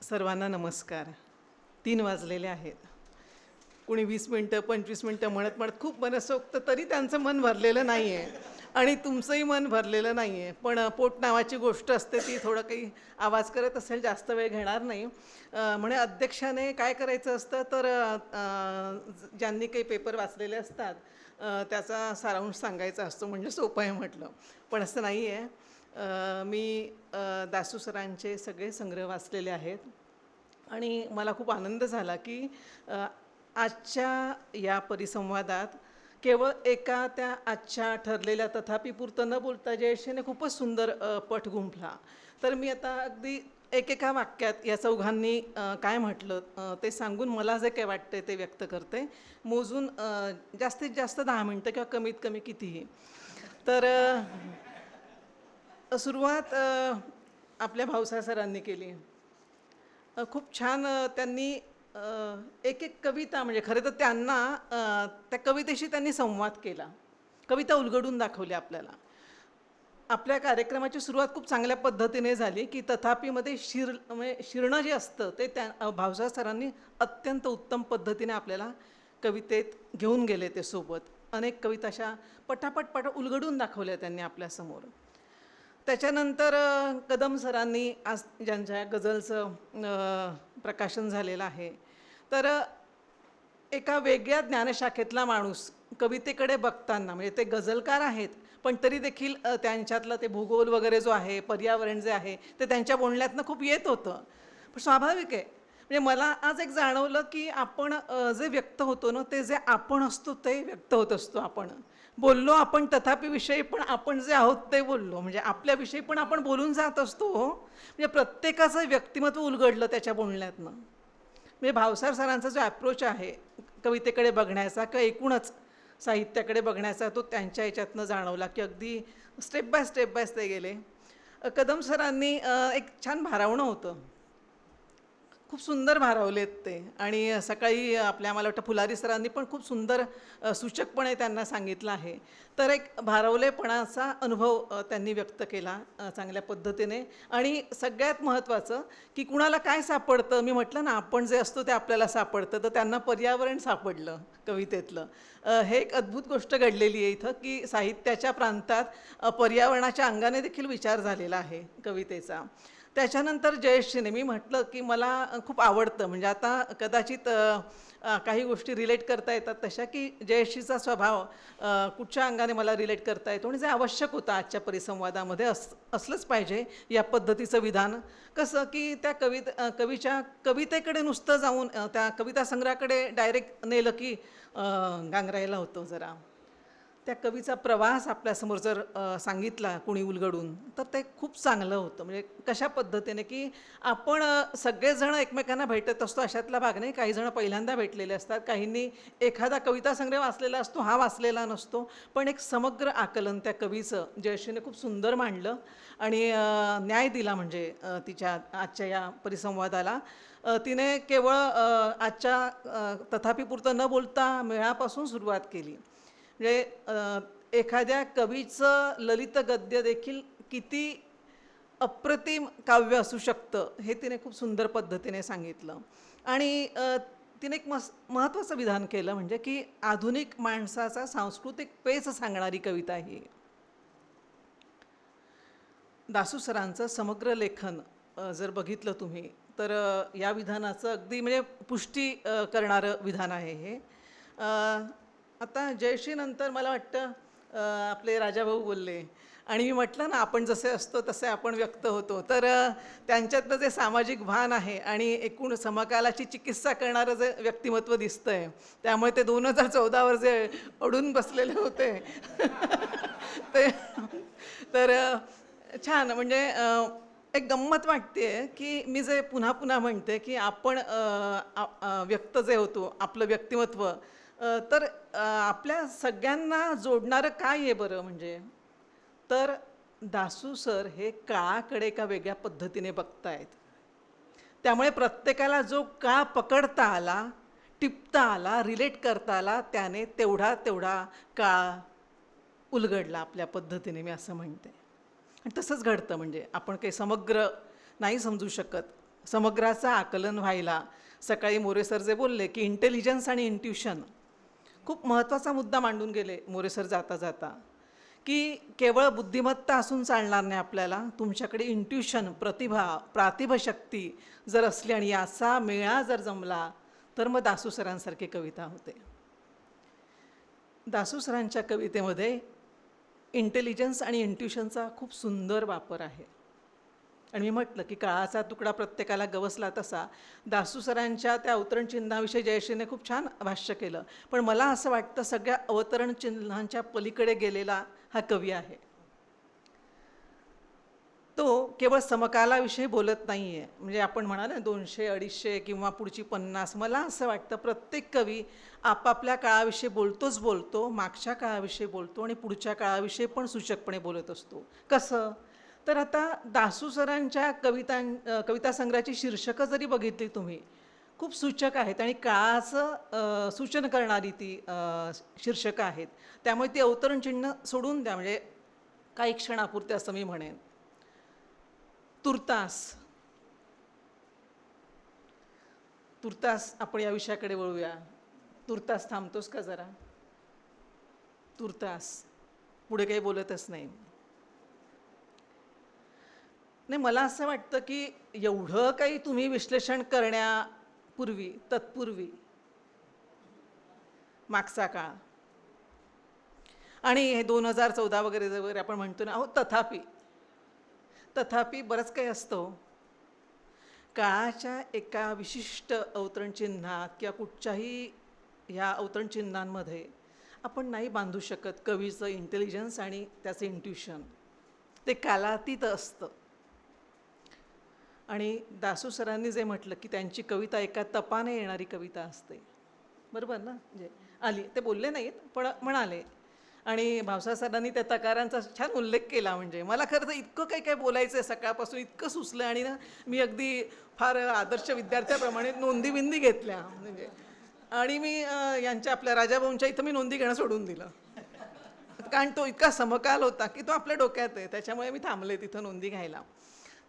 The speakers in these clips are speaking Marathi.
सर्वांना नमस्कार. 3 वाजलेले आहेत. कुणी 20 मिनटं 25 मिनटं म्हणत म्हणत खूप मनसोक्त तरी त्यांचं मन भरलेलं नाही आहे आणि तुमचंही मन भरलेलं नाही आहे. पण पोट नावाची गोष्ट असते, ती थोडं काही आवाज करत असेल, जास्त वेळ घेणार नाही. म्हणे अध्यक्षाने काय करायचं असतं तर ज्यांनी काही पेपर वाचलेले असतात त्याचा सारांश सांगायचा असतो, म्हणजे सोपं आहे म्हटलं. पण असं नाही आहे. मी दासू सरांचे सगळे संग्रह वाचलेले आहेत आणि मला खूप आनंद झाला की आजच्या या परिसंवादात केवळ एका त्या आजच्या ठरलेल्या तथापि पुरतं न बोलता जयश्रीने खूपच सुंदर पट गुंफला. तर मी आता अगदी एकेका वाक्यात या चौघांनी काय म्हटलं ते सांगून मला जे काय वाटते ते व्यक्त करते. मोजून जास्तीत जास्त 10 मिनटं किंवा कमीत कमी कितीही. तर सुरुवात आपल्या भाऊसाहेब सरांनी केली. खूप छान त्यांनी एक एक कविता, म्हणजे खरं तर त्यांना त्या कवितेशी त्यांनी संवाद केला, कविता उलगडून दाखवली आपल्याला. आपल्या कार्यक्रमाची सुरुवात खूप चांगल्या पद्धतीने झाली की तथापीमध्ये म्हणजे शिरणं जे असतं ते त्या भाऊसाहेब सरांनी अत्यंत उत्तम पद्धतीने आपल्याला कवितेत घेऊन गेले. ते सोबत अनेक कविता अशा पटापट उलगडून दाखवल्या त्यांनी आपल्यासमोर. त्याच्यानंतर कदम सरांनी आज ज्यांच्या गझलचं प्रकाशन झालेलं आहे, तर एका वेगळ्या ज्ञानशाखेतला माणूस कवितेकडे बघताना, म्हणजे ते गझलकार आहेत पण तरी देखील त्यांच्यातलं ते भूगोल वगैरे जो आहे, पर्यावरण जे आहे ते त्यांच्या बोलण्यातनं खूप येत होतं. पण स्वाभाविक आहे. म्हणजे मला आज एक जाणवलं की आपण जे व्यक्त होतो ना, ते जे आपण असतो ते व्यक्त होत असतो. आपण बोललो, आपण तथापि विषयी पण आपण जे आहोत ते बोललो, म्हणजे आपल्याविषयी पण आपण बोलून जात असतो. म्हणजे प्रत्येकाचं व्यक्तिमत्व उलगडलं त्याच्या बोलण्यातनं. म्हणजे भाऊसाहेब सरांचा जो ॲप्रोच आहे कवितेकडे बघण्याचा किंवा एकूणच साहित्याकडे बघण्याचा, तो त्यांच्या ह्याच्यातनं जाणवला की अगदी स्टेप बाय स्टेप ते गेले. कदम सरांनी एक छान भारावणं होतं, खूप सुंदर भारावलेत ते. आणि सकाळी आपल्या मला वाटतं फुलारी सरांनी पण खूप सुंदर सूचकपणे त्यांना सांगितलं आहे. तर एक भारावलेपणाचा अनुभव त्यांनी व्यक्त केला चांगल्या पद्धतीने. आणि सगळ्यात महत्त्वाचं की कुणाला काय सापडतं, मी म्हटलं ना आपण जे असतो ते आपल्याला सापडतं, तर त्यांना पर्यावरण सापडलं कवितेतलं. हे एक अद्भुत गोष्ट घडलेली आहे इथं की साहित्याच्या प्रांतात पर्यावरणाच्या अंगाने देखील विचार झालेला आहे कवितेचा. त्याच्यानंतर जयश्रीने, मी म्हटलं की मला खूप आवडतं, म्हणजे आता कदाचित काही गोष्टी रिलेट करता येतात तशा, की जयश्रीचा स्वभाव कुठच्या अंगाने मला रिलेट करता येतो आणि जे आवश्यक होतं आजच्या परिसंवादामध्ये असलंच पाहिजे या पद्धतीचं विधान. कसं की त्या कवीच्या कवितेकडे नुसतं जाऊन त्या कविता संग्रहाकडे डायरेक्ट नेलं की गांगरायला होतं जरा. त्या कवीचा प्रवास आपल्यासमोर जर सांगितला कुणी उलगडून, तर ते खूप चांगलं होतं. म्हणजे कशा पद्धतीने की आपण सगळेजण एकमेकांना भेटत असतो अशातला भाग नाही. काही जण पहिल्यांदा भेटलेले असतात, काहींनी एखादा कविता संग्रह वाचलेला असतो, हा वाचलेला नसतो. पण एक समग्र आकलन त्या कवीचं जयश्रीने खूप सुंदर मांडलं आणि न्याय दिला. म्हणजे तिच्या आजच्या या परिसंवादाला तिने केवळ आजच्या तथापीपुरतं न बोलता मेळापासून सुरुवात केली. म्हणजे एखाद्या कवीचं ललित गद्य देखील किती अप्रतिम काव्य असू शकतं हे तिने खूप सुंदर पद्धतीने सांगितलं. आणि तिने एक महत्त्वाचं विधान केलं, म्हणजे की आधुनिक माणसाचा सांस्कृतिक पेच सांगणारी कविता ही. दासू सरांचं समग्र लेखन जर बघितलं तुम्ही, तर या विधानाचं अगदी म्हणजे पुष्टी करणारं विधान आहे हे. आता जयश्रीनंतर मला वाटतं आपले राजाभाऊ बोलले आणि मी म्हटलं ना आपण जसे असतो तसे आपण व्यक्त होतो. तर त्यांच्यातलं जे सामाजिक भान आहे आणि एकूण समकालाची चिकित्सा करणारं जे व्यक्तिमत्व दिसतं आहे, त्यामुळे ते 2014वर जे अडून बसलेले होते ते, तर छान. म्हणजे एक गंमत वाटते की मी जे पुन्हा पुन्हा म्हणते की आपण व्यक्त जे होतो आपलं व्यक्तिमत्व, तर आपल्या सगळ्यांना जोडणारं काय आहे बरं, म्हणजे तर दासू सर हे काळाकडे एका वेगळ्या पद्धतीने बघतायत. त्यामुळे प्रत्येकाला जो काळ पकडता आला, टिपता आला, रिलेट करता आला, त्याने तेवढा काळ उलगडला आपल्या पद्धतीने, मी असं म्हणते. आणि तसंच घडतं. म्हणजे आपण काही समग्र नाही समजू शकत समग्राचं आकलन व्हायला सकाळी मोरे सर जे बोलले की इंटेलिजन्स आणि इंट्युशन खूप महत्त्वाचा मुद्दा मांडून गेले मोरे सर जाता जाता, की केवळ बुद्धिमत्ता असून चालणार नाही, आपल्याला तुमच्याकडे इंट्युशन, प्रातिभशक्ती जर असली आणि याचा मेळा जर जमला तर मग दासू सरांसारखी कविता होते. दासू सरांच्या कवितेमध्ये इंटेलिजन्स आणि इंट्युशनचा खूप सुंदर वापर आहे. आणि मी म्हटलं की काळाचा तुकडा प्रत्येकाला गवसला तसा दासू सरांच्या त्या अवतरण चिन्हाविषयी जयश्रीने खूप छान भाष्य केलं. पण मला असं वाटतं सगळ्या अवतरण चिन्हांच्या पलीकडे गेलेला हा कवी आहे. तो केवळ समकालाविषयी बोलत नाही आहे. म्हणजे आपण म्हणाल ना 200, 250 किंवा पुढची 50. मला असं वाटतं प्रत्येक कवी आपापल्या काळाविषयी बोलतोच बोलतो, मागच्या काळाविषयी बोलतो आणि पुढच्या काळाविषयी पण सूचकपणे बोलत असतो. कसं? तर आता दासू सरांच्या कविता संग्रहाची शीर्षकं जरी बघितली तुम्ही, खूप सूचक आहेत आणि काळाचं सूचन करणारी ती शीर्षकं आहेत. त्यामुळे ती अवतरण चिन्ह सोडून द्या, म्हणजे काही क्षणापुरते असं मी म्हणेन. तुर्तास तुर्तास आपण या विषयाकडे वळूया. तुर्तास थांबतोस का जरा? तुर्तास पुढे काही बोलतच नाही. नाही, मला असं वाटतं की एवढं काही तुम्ही विश्लेषण करण्यापूर्वी, तत्पूर्वी मागचा काळ आणि हे 2014 वगैरे आपण म्हणतो ना, अहो तथापि बरंच काही असतं. काळाच्या एका विशिष्ट अवतरण चिन्हात किंवा कुठच्याही ह्या अवतरण चिन्हांमध्ये आपण नाही बांधू शकत कवीचं इंटेलिजन्स आणि त्याचं इंट्युशन. ते कालातीत असतं. आणि दासू सरांनी जे म्हटलं की त्यांची कविता एका तपाने येणारी कविता असते, बरोबर ना? म्हणजे आली, ते बोलले नाहीत पण म्हणाले. आणि भावसार सरांनी त्या तकारांचा छान उल्लेख केला. म्हणजे मला खरं तर इतकं काही काय बोलायचं आहे, सकाळपासून इतकं सुचलं आणि ना मी अगदी फार आदर्श विद्यार्थ्याप्रमाणे नोंदी घेतल्या. म्हणजे आणि मी यांच्या आपल्या राजाभाऊंच्या इथं मी नोंदी घेणं सोडून दिलं, कारण तो इतका समकाल होता की तो आपल्या डोक्यात आहे. त्याच्यामुळे मी थांबले तिथं नोंदी घ्यायला.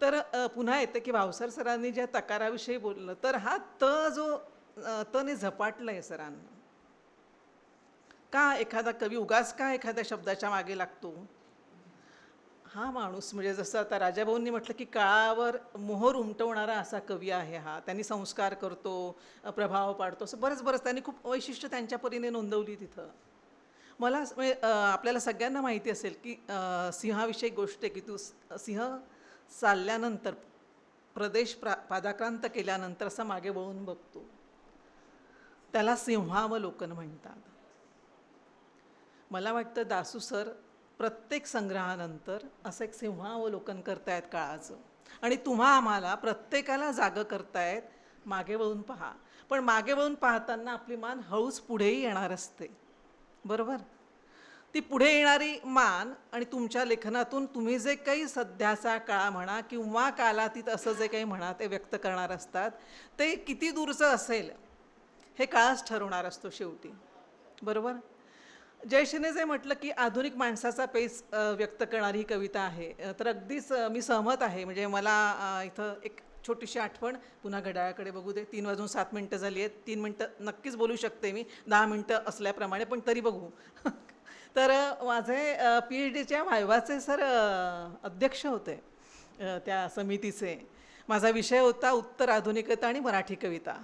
तर पुन्हा येतं की भावसार सरांनी ज्या तकाराविषयी बोललं, तर हा जो तने झपाटलं आहे सरांना. का एखादा कवी उगाच का एखाद्या शब्दाच्या मागे लागतो? हा माणूस म्हणजे जसं आता राजाभाऊंनी म्हटलं की काळावर मोहर उमटवणारा असा कवी आहे हा. त्यांनी संस्कार करतो, प्रभाव पाडतो, असं बरंच त्यांनी खूप वैशिष्ट्य त्यांच्या परीने नोंदवली तिथं. मला म्हणजे आपल्याला सगळ्यांना माहिती असेल की सिंहाविषयी गोष्ट आहे की सिंह चालल्यानंतर प्रदेश पादाक्रांत केल्यानंतर असा मागे वळून बघतो, त्याला सिंहावलोकन म्हणतात. मला वाटतं दासू सर प्रत्येक संग्रहानंतर असं एक सिंहावलोकन करतायत काळाचं, आणि आम्हाला प्रत्येकाला जागं करतायत, मागे वळून पहा. पण मागे वळून पाहताना आपली मान हळूच पुढेही येणार असते, बरोबर? ती पुढे येणारी मान आणि तुमच्या लेखनातून तुम्ही जे काही सध्याचा काळ म्हणा किंवा कालातीत असं जे काही म्हणा ते व्यक्त करणार असतात, ते किती दूरचं असेल हे काळच ठरवणार असतो शेवटी, बरोबर? जयश्रीने जे म्हटलं की आधुनिक माणसाचा पेस व्यक्त करणारी ही कविता आहे, तर अगदीच मी सहमत आहे. म्हणजे मला इथं एक छोटीशी आठवण, पुन्हा घड्याळाकडे बघू दे, 3:07 झाली आहेत. 3 मिनटं नक्कीच बोलू शकते मी, 10 मिनटं असल्याप्रमाणे, पण तरी बघू. तर माझे PhDच्या व्हायवाचे सर अध्यक्ष होते त्या समितीचे. माझा विषय होता उत्तर आधुनिकता आणि मराठी कविता.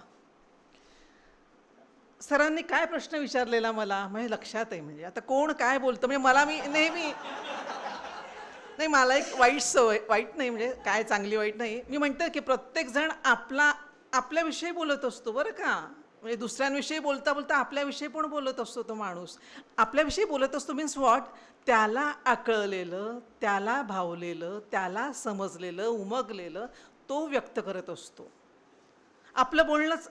सरांनी काय प्रश्न विचारलेला मला म्हणजे लक्षात आहे. म्हणजे आता कोण काय बोलतं, म्हणजे मी नेहमी नाही, मला एक वाईट सवय, वाईट नाही म्हणजे काय, चांगली वाईट नाही, मी म्हणते की प्रत्येकजण आपल्याविषयी बोलत असतो, बरं का? म्हणजे दुसऱ्यांविषयी बोलता बोलता आपल्याविषयी पण बोलत असतो तो माणूस. आपल्याविषयी बोलत असतो मीन्स व्हॉट? त्याला आकळलेलं, त्याला भावलेलं, त्याला समजलेलं, उमगलेलं तो व्यक्त करत असतो. आपलं बोलणंच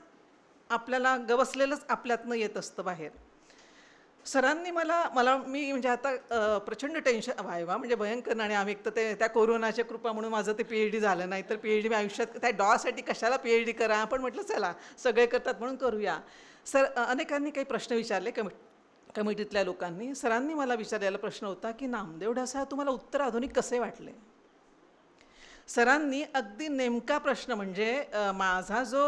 आपल्याला गवसलेलंच आपल्यातनं येत असतं बाहेर. सरांनी मी म्हणजे आता प्रचंड टेन्शन व्हायवा म्हणजे भयंकर. आणि आम्ही एक तर त्या कोरोनाच्या कृपा म्हणून माझं ते PhD झालं नाही, तर PhD मी आयुष्यात त्या डॉसाठी कशाला PhD करा, पण म्हटलं चला सगळे करतात म्हणून करूया. अनेकांनी काही प्रश्न विचारले कमिटीतल्या लोकांनी. सरांनी मला विचारलेला प्रश्न होता की नामदेव ढसा तुम्हाला उत्तर आधुनिक कसे वाटले? सरांनी अगदी नेमका प्रश्न म्हणजे माझा जो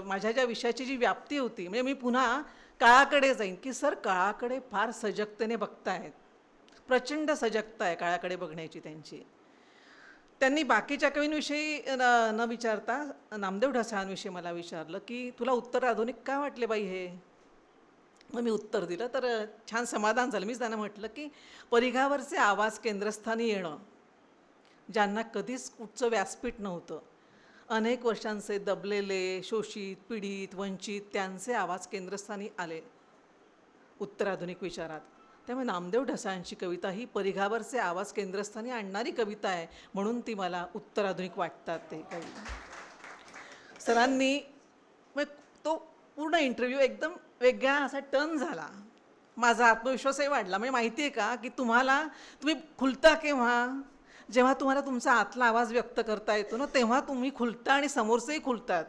माझ्या ज्या विषयाची जी व्याप्ती होती म्हणजे मी पुन्हा काळाकडे जाईन की सर काळाकडे फार सजगतेने बघतायत. प्रचंड सजगता आहे काळाकडे बघण्याची त्यांची. त्यांनी बाकीच्या कवींविषयी न विचारता नामदेव ढसाळांविषयी मला विचारलं की तुला उत्तर आधुनिक का वाटले बाई हे. मग मी उत्तर दिलं तर छान समाधान झालं. मीच त्यांना म्हटलं की परिघावरचे आवाज केंद्रस्थानी येणं, ज्यांना कधीच कुठचं व्यासपीठ नव्हतं, अनेक वर्षांचे दबलेले, शोषित, पीडित, वंचित त्यांचे आवाज केंद्रस्थानी आले उत्तराधुनिक विचारात. त्यामुळे नामदेव ढसाळांची कविता ही परिघावरचे आवाज केंद्रस्थानी आणणारी कविता आहे, म्हणून ती मला उत्तराधुनिक वाटतात ते कविता. सरांनी मग तो पूर्ण इंटरव्ह्यू एकदम वेगळा असा टर्न झाला. माझा आत्मविश्वासही वाढला. म्हणजे माहिती आहे का की तुम्ही खुलता केव्हा, जेव्हा तुम्हाला तुमचा आतला आवाज व्यक्त करता येतो ना, तेव्हा तुम्ही खुलता आणि समोरचेही खुलतात.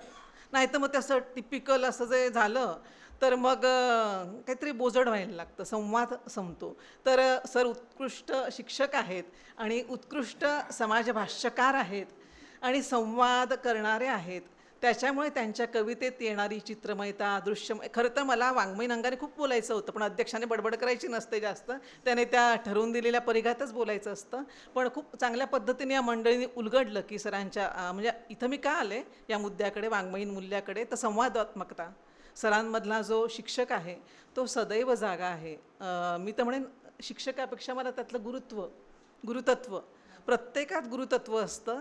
नाही तर मग तसं टिपिकल असं जे झालं तर मग काहीतरी बोजड व्हायला लागतं, संवाद संपतो. तर सर उत्कृष्ट शिक्षक आहेत आणि उत्कृष्ट समाजभाष्यकार आहेत आणि संवाद करणारे आहेत. त्याच्यामुळे त्यांच्या कवितेत येणारी चित्रमयता, दृश्यमय, खरं तर मला वाङ्मयीन अंगाने खूप बोलायचं होतं, पण अध्यक्षाने बडबड करायची नसते जास्त, त्याने त्या ठरवून दिलेल्या परिघातच बोलायचं असतं. पण खूप चांगल्या पद्धतीने या मंडळींनी उलगडलं की सरांच्या म्हणजे इथं मी का आले या मुद्द्याकडे, वाङ्मयीन मूल्याकडे, तर संवादात्मकता. सरांमधला जो शिक्षक आहे तो सदैव जागा आहे. मी तर म्हणेन शिक्षकापेक्षा मला त्यातलं गुरुत्व, गुरुतत्व, प्रत्येकात गुरुतत्व असतं